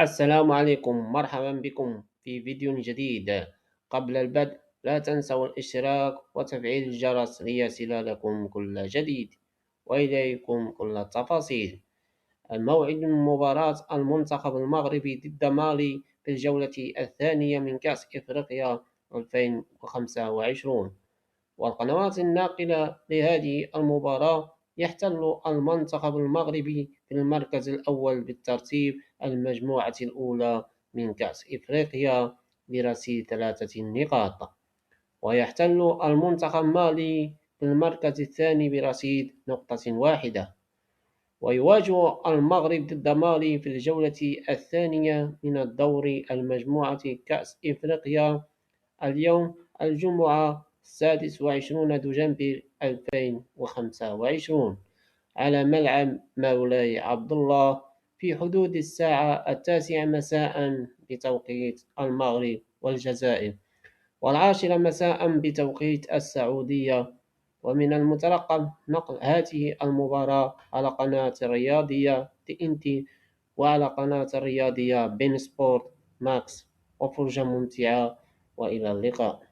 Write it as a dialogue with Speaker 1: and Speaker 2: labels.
Speaker 1: السلام عليكم، مرحبا بكم في فيديو جديد. قبل البدء لا تنسوا الاشتراك وتفعيل الجرس ليصل كل جديد وإليكم كل التفاصيل. الموعد من مباراة المنتخب المغربي ضد مالي في الجولة الثانية من كأس إفريقيا 2025. والقنوات الناقلة لهذه المباراة. يحتل المنتخب المغربي في المركز الأول بالترتيب المجموعة الأولى من كأس إفريقيا برصيد 3 نقاط، ويحتل المنتخب مالي في المركز الثاني برصيد نقطة واحدة. ويواجه المغرب ضد مالي في الجولة الثانية من الدور المجموعة كأس إفريقيا اليوم الجمعة 26 دجنبر 2025 على ملعب مولاي عبد الله في حدود الساعة 9 مساء بتوقيت المغرب والجزائر، و10 مساء بتوقيت السعودية. ومن المترقب نقل هذه المباراة على قناة الرياضية TNT وعلى قناة الرياضية بين سبورت ماكس، وفرجة ممتعة، وإلى اللقاء.